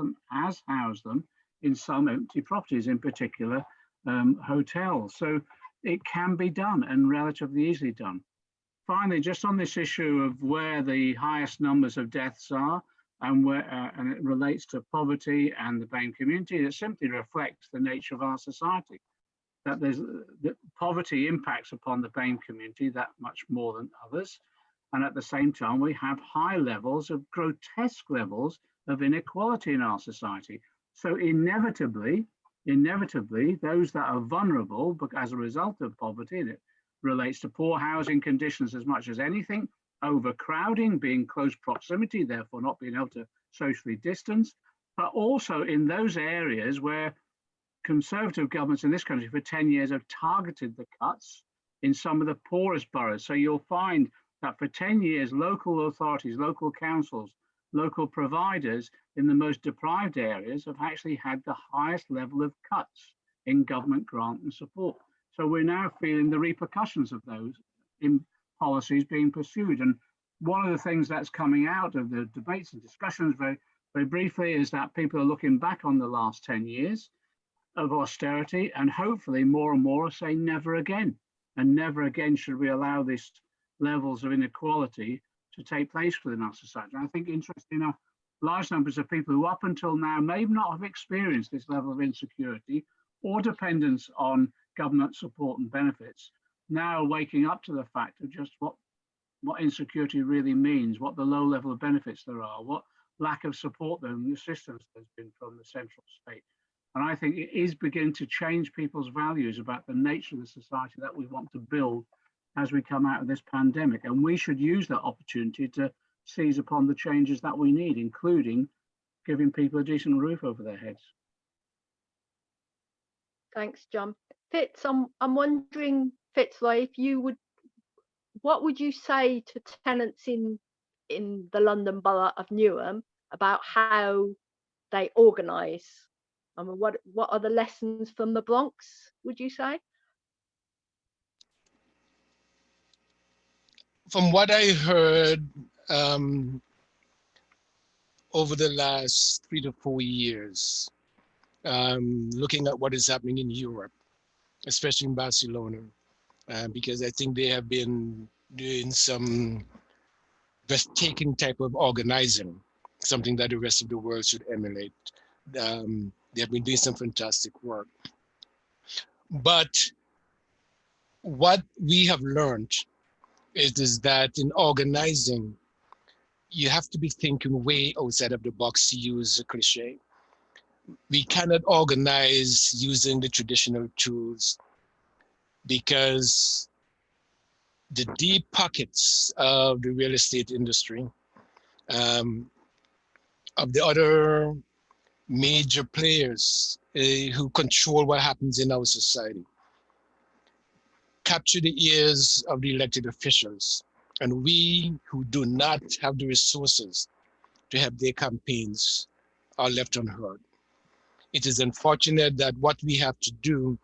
housed them in some empty properties, in particular hotels. So it can be done and relatively easily done. Finally, just on this issue of where the highest numbers of deaths are, and it relates to poverty and the BAME community. It simply reflects the nature of our society, that that poverty impacts upon the BAME community that much more than others. And at the same time, we have high levels of grotesque levels of inequality in our society. So inevitably, those that are vulnerable, but as a result of poverty, and it relates to poor housing conditions as much as anything, overcrowding, being close proximity, therefore not being able to socially distance, but also in those areas where Conservative governments in this country for 10 years have targeted the cuts in some of the poorest boroughs. So you'll find that for 10 years, local authorities, local councils, local providers in the most deprived areas have actually had the highest level of cuts in government grant and support. So we're now feeling the repercussions of those in policies being pursued. And one of the things that's coming out of the debates and discussions very, very briefly is that people are looking back on the last 10 years of austerity, and hopefully more and more are saying never again. And never again should we allow these levels of inequality to take place within our society. And I think, interestingly enough, large numbers of people who up until now may not have experienced this level of insecurity or dependence on government support and benefits, now waking up to the fact of just what insecurity really means, what the low level of benefits there are, what lack of support and assistance there's been from the central state. And I think it is beginning to change people's values about the nature of the society that we want to build as we come out of this pandemic. And we should use that opportunity to seize upon the changes that we need, including giving people a decent roof over their heads. Thanks, John. Fitz, I'm wondering, Fitzroy, if you would, what would you say to tenants in the London Borough of Newham about how they organise? I mean, what are the lessons from the Bronx, would you say? From what I heard over the last 3 to 4 years, looking at what is happening in Europe, especially in Barcelona, because I think they have been doing some breathtaking type of organizing, something that the rest of the world should emulate. They have been doing some fantastic work. But what we have learned is that in organizing, you have to be thinking way outside of the box, to use a cliche. We cannot organize using the traditional tools because the deep pockets of the real estate industry, of the other major players who control what happens in our society, capture the ears of the elected officials. And we who do not have the resources to have their campaigns are left unheard. It is unfortunate that what we have to do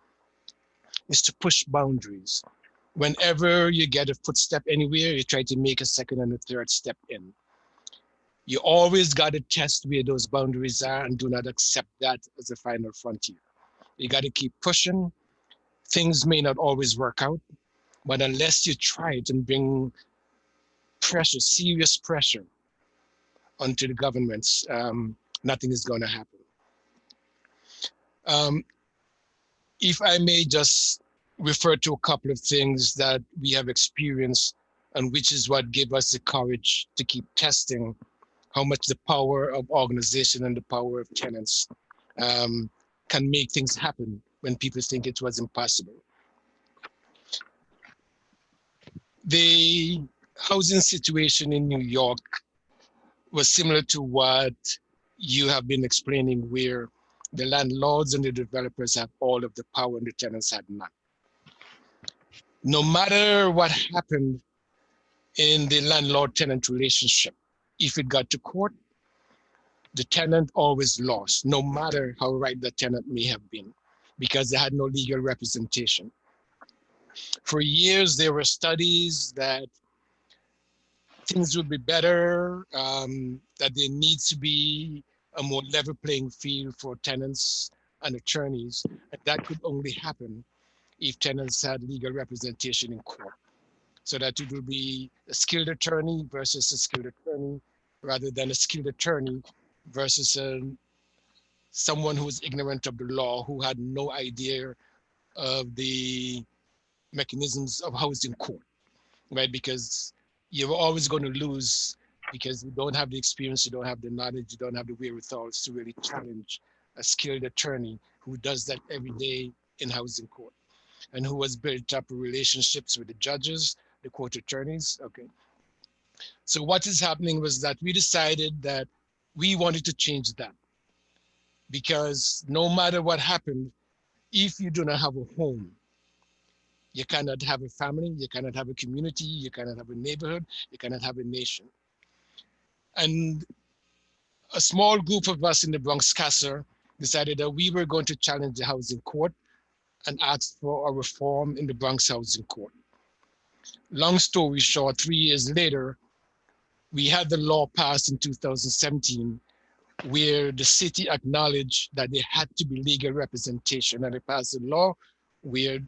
is to push boundaries. Whenever you get a footstep anywhere, you try to make a second and a third step in. You always got to test where those boundaries are and do not accept that as a final frontier. You got to keep pushing. Things may not always work out, but unless you try it and bring pressure, serious pressure onto the governments, nothing is going to happen. If I may just refer to a couple of things that we have experienced, and which is what gave us the courage to keep testing how much the power of organization and the power of tenants can make things happen when people think it was impossible. The housing situation in New York was similar to what you have been explaining, where the landlords and the developers have all of the power and the tenants had none. No matter what happened in the landlord-tenant relationship, if it got to court, the tenant always lost, no matter how right the tenant may have been, because they had no legal representation. For years, there were studies that things would be better, that there needs to be a more level playing field for tenants and attorneys. And that could only happen if tenants had legal representation in court. So that it will be a skilled attorney versus a skilled attorney, rather than a skilled attorney versus someone who was ignorant of the law, who had no idea of the mechanisms of housing court, right? Because you're always going to lose because you don't have the experience, you don't have the knowledge, you don't have the wherewithal to really challenge a skilled attorney who does that every day in housing court and who has built up relationships with the judges, the court attorneys. Okay. So what is happening was that we decided that we wanted to change that, because no matter what happened, if you do not have a home, you cannot have a family, you cannot have a community, you cannot have a neighborhood, you cannot have a nation. And a small group of us in the Bronx CASA decided that we were going to challenge the housing court and ask for a reform in the Bronx housing court. Long story short, 3 years later, we had the law passed in 2017 where the city acknowledged that there had to be legal representation, and they passed a law where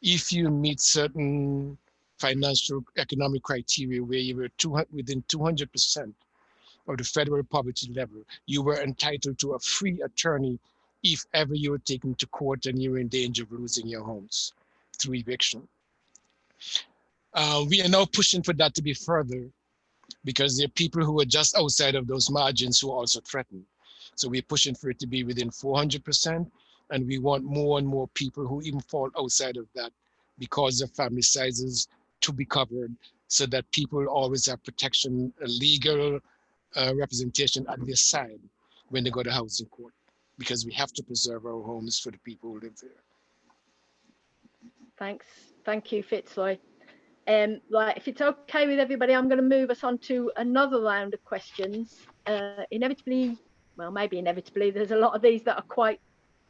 if you meet certain financial economic criteria where you were within 200% of the federal poverty level, you were entitled to a free attorney if ever you were taken to court and you were in danger of losing your homes through eviction. We are now pushing for that to be further, because there are people who are just outside of those margins who are also threatened. So we're pushing for it to be within 400%, and we want more and more people who even fall outside of that because of family sizes to be covered, so that people always have protection, legal representation at their side when they go to housing court, because we have to preserve our homes for the people who live there. Thanks. Thank you, Fitzroy. Right, if it's okay with everybody, I'm going to move us on to another round of questions. Inevitably, well, maybe inevitably, there's a lot of these that are quite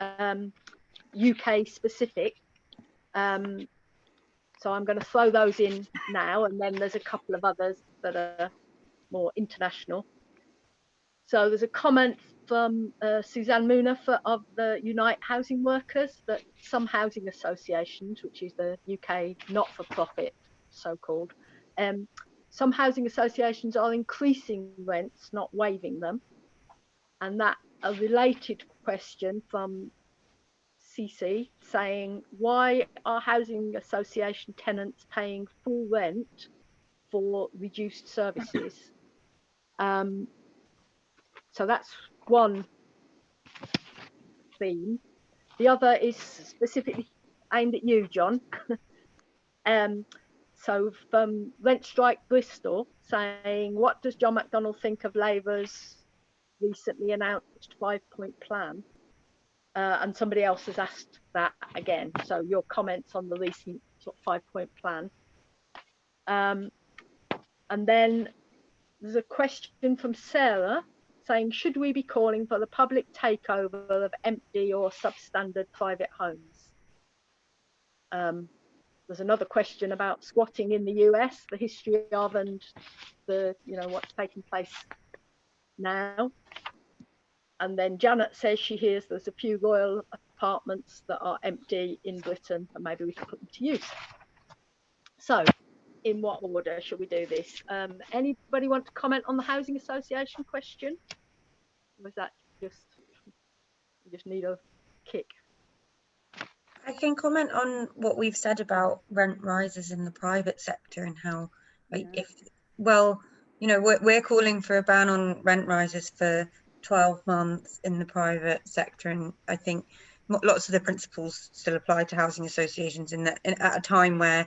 UK specific. So I'm going to throw those in now, and then there's a couple of others that are more international. So there's a comment from Suzanne Mooner of the Unite Housing Workers that some housing associations, which is the UK not-for-profit so-called, some housing associations are increasing rents, not waiving them. And that a related question from CC saying, why are housing association tenants paying full rent for reduced services? So that's one theme. The other is specifically aimed at you, John. So from Rent Strike Bristol saying, what does John McDonnell think of Labour's recently announced 5-point plan? And somebody else has asked that again. So your comments on the recent sort of 5-point plan. And then there's a question from Sarah saying, should we be calling for the public takeover of empty or substandard private homes? There's another question about squatting in the US, the history of and the, you know, what's taking place now. And then Janet says she hears there's a few royal apartments that are empty in Britain, and maybe we can put them to use. So in what order should we do this? Anybody want to comment on the housing association question? Or was that just, you just need a kick? I can comment on what we've said about rent rises in the private sector and how, like, if, well, you know, we're calling for a ban on rent rises for 12 months in the private sector, and I think lots of the principles still apply to housing associations in that at a time where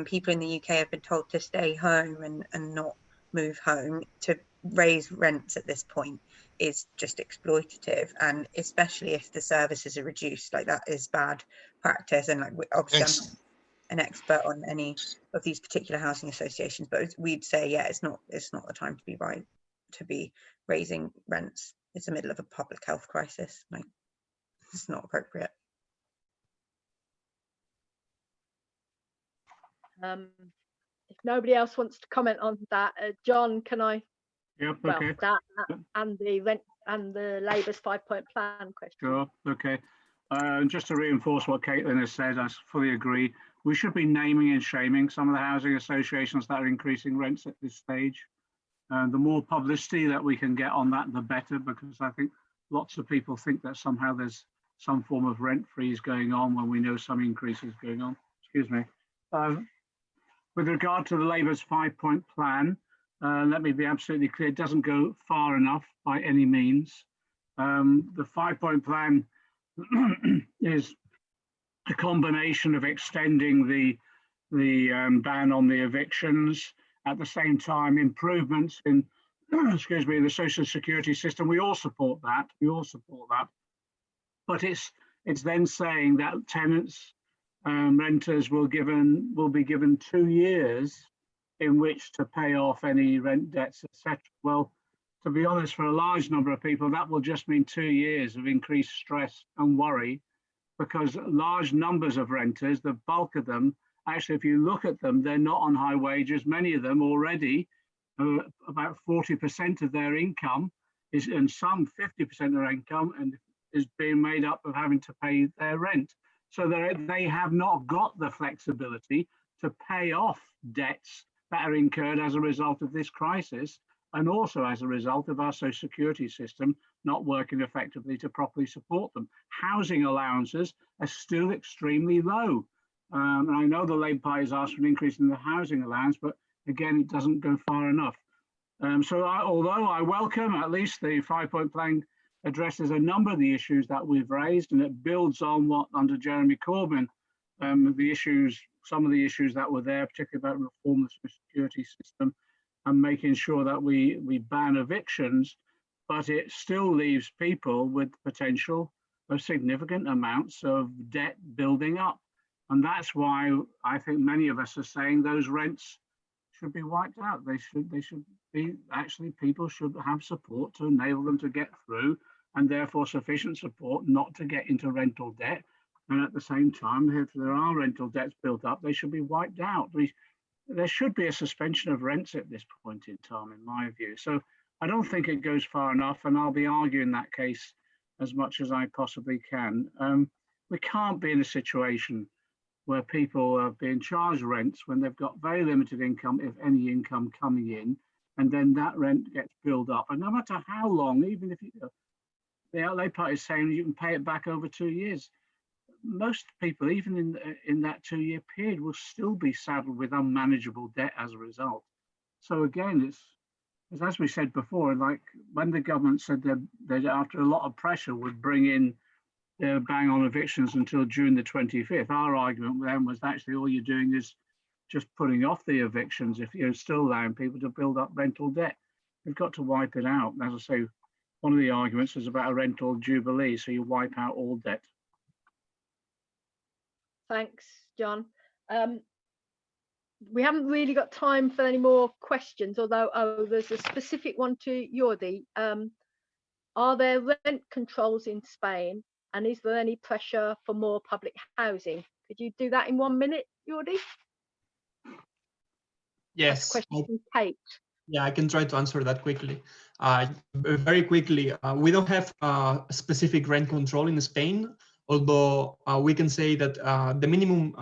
people in the UK have been told to stay home and not move home. To raise rents at this point is just exploitative, and especially if the services are reduced, like that is bad practice. And like, obviously I'm not an expert on any of these particular housing associations, but we'd say, yeah, it's not the time to be raising rents. It's the middle of a public health crisis. Like, it's not appropriate. If nobody else wants to comment on that, John, can I? Yep, well, okay. That and the rent and the Labour's 5-point plan question. Sure, okay. Just to reinforce what Caitlin has said, I fully agree. We should be naming and shaming some of the housing associations that are increasing rents at this stage. The more publicity that we can get on that, the better, because I think lots of people think that somehow there's some form of rent freeze going on when we know some increases going on. Excuse me. With regard to the Labour's 5-point plan, let me be absolutely clear, it doesn't go far enough by any means. The 5-point plan is a combination of extending the ban on the evictions, at the same time improvements in excuse me, the social security system. We all support that. But it's then saying that tenants, renters will be given 2 years in which to pay off any rent debts, etc. Well, to be honest, for a large number of people, that will just mean 2 years of increased stress and worry, because large numbers of renters, the bulk of them, actually, if you look at them, they're not on high wages. Many of them already, about 40% of their income is, and some 50% of their income, and is being made up of having to pay their rent. So they have not got the flexibility to pay off debts that are incurred as a result of this crisis, and also as a result of our social security system not working effectively to properly support them. Housing allowances are still extremely low. And I know the Labour Party has asked for an increase in the housing allowance, but again, it doesn't go far enough. Although I welcome at least the 5-point plan addresses a number of the issues that we've raised, and it builds on what under Jeremy Corbyn, some of the issues that were there, particularly about reform of the security system and making sure that we ban evictions, but it still leaves people with potential of significant amounts of debt building up. And that's why I think many of us are saying those rents should be wiped out. They should be, actually, people should have support to enable them to get through, and therefore sufficient support not to get into rental debt. And at the same time, if there are rental debts built up, they should be wiped out. There should be a suspension of rents at this point in time, in my view. So I don't think it goes far enough, and I'll be arguing that case as much as I possibly can. We can't be in a situation where people are being charged rents when they've got very limited income, if any income coming in, and then that rent gets built up. And no matter how long, even if the Labour Party is saying you can pay it back over 2 years, most people, even in that 2-year period, will still be saddled with unmanageable debt as a result. So again, it's as we said before, like when the government said that after a lot of pressure would bring in their ban on evictions until June the 25th, our argument then was actually all you're doing is just putting off the evictions if you're still allowing people to build up rental debt. We've got to wipe it out. As I say, one of the arguments was about a rental jubilee, so you wipe out all debt. Thanks, John. We haven't really got time for any more questions, although there's a specific one to Jordi. Are there rent controls in Spain, and is there any pressure for more public housing? Could you do that in 1 minute, Jordi? Yes. Question from Kate. Yeah, I can try to answer that quickly. Very quickly, we don't have a specific rent control in Spain, although we can say that the minimum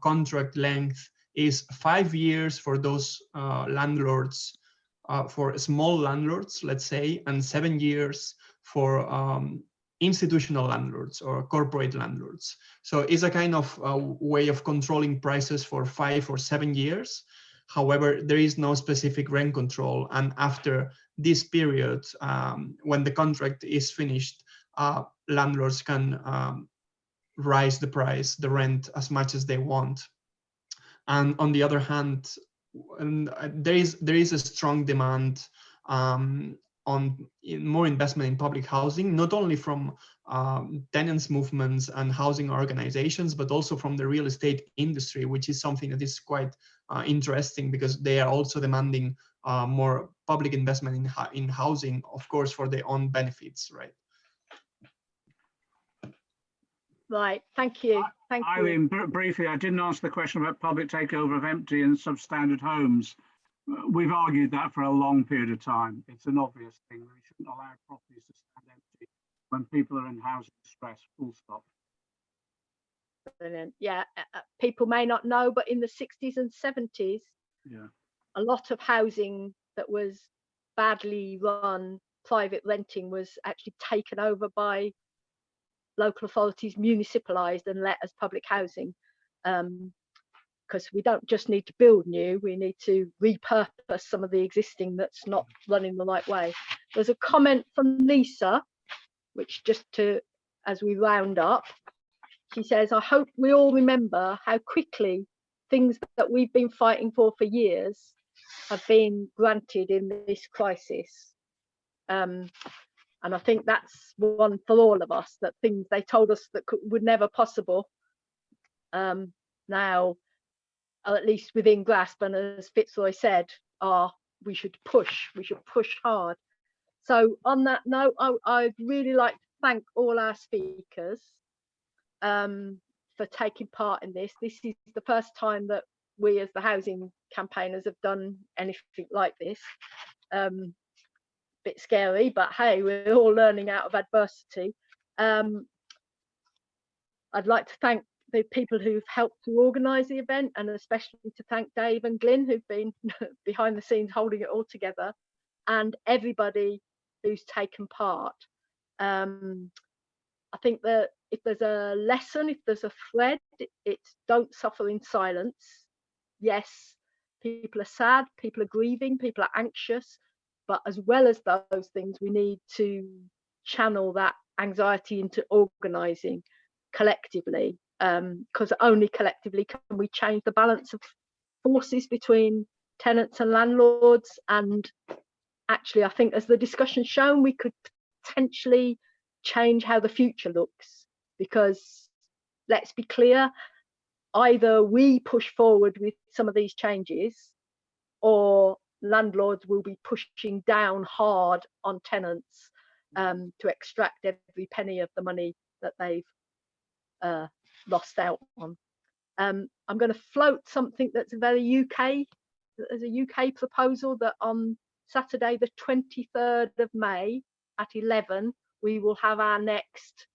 contract length is 5 years for those landlords, for small landlords, let's say, and 7 years for institutional landlords or corporate landlords. So it's a kind of way of controlling prices for 5 or 7 years. However, there is no specific rent control. And after this period, when the contract is finished, landlords can raise the rent as much as they want. And on the other hand, there is a strong demand on more investment in public housing, not only from tenants movements and housing organizations, but also from the real estate industry, which is something that is quite interesting because they are also demanding more public investment in housing, of course, for their own benefits, right? Right, thank you. Thank you. Eileen, briefly, I didn't answer the question about public takeover of empty and substandard homes. We've argued that for a long period of time. It's an obvious thing. We shouldn't allow properties to stand empty when people are in housing distress, full stop. Brilliant. Yeah, people may not know, but in the 60s and 70s, yeah, a lot of housing that was badly run private renting was actually taken over by local authorities, municipalised and let as public housing, because we don't just need to build new, we need to repurpose some of the existing that's not running the right way. There's a comment from Lisa, which just to, as we round up, she says, I hope we all remember how quickly things that we've been fighting for years have been granted in this crisis. And I think that's one for all of us, that things they told us that were never possible, now are at least within grasp, and as Fitzroy said, we should push hard. So on that note, I'd really like to thank all our speakers for taking part in this. This is the first time that we as the housing campaigners have done anything like this. Bit scary, but hey, we're all learning out of adversity. I'd like to thank the people who've helped to organise the event, and especially to thank Dave and Glyn, who've been behind the scenes holding it all together, and everybody who's taken part. I think that if there's a lesson, if there's a thread, it's don't suffer in silence. Yes, people are sad, people are grieving, people are anxious, but as well as those things, we need to channel that anxiety into organising collectively, because only collectively can we change the balance of forces between tenants and landlords. And actually, I think as the discussion's shown, we could potentially change how the future looks, because let's be clear, either we push forward with some of these changes, or landlords will be pushing down hard on tenants to extract every penny of the money that they've lost out on. I'm going to float something that's very UK. There's a UK proposal that on Saturday the 23rd of May at 11 we will have our next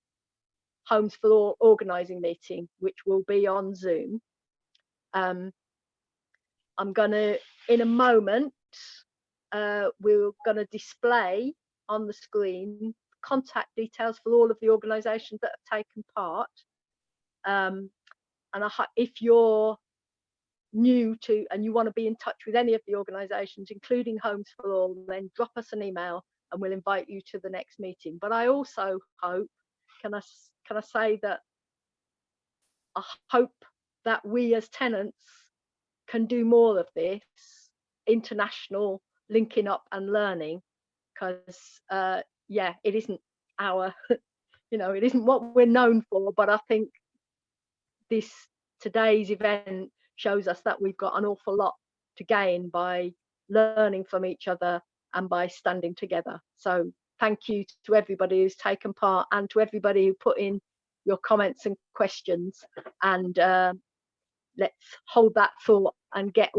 Homes for All organising meeting, which will be on Zoom. I'm gonna, in a moment, we're gonna display on the screen contact details for all of the organisations that have taken part. And if you're new to and you want to be in touch with any of the organisations, including Homes for All, then drop us an email and we'll invite you to the next meeting. But I also hope, can I say that I hope that we as tenants can do more of this international linking up and learning, because yeah, it isn't our it isn't what we're known for, but I think today's event shows us that we've got an awful lot to gain by learning from each other and by standing together. So thank you to everybody who's taken part, and to everybody who put in your comments and questions, and let's hold that thought and get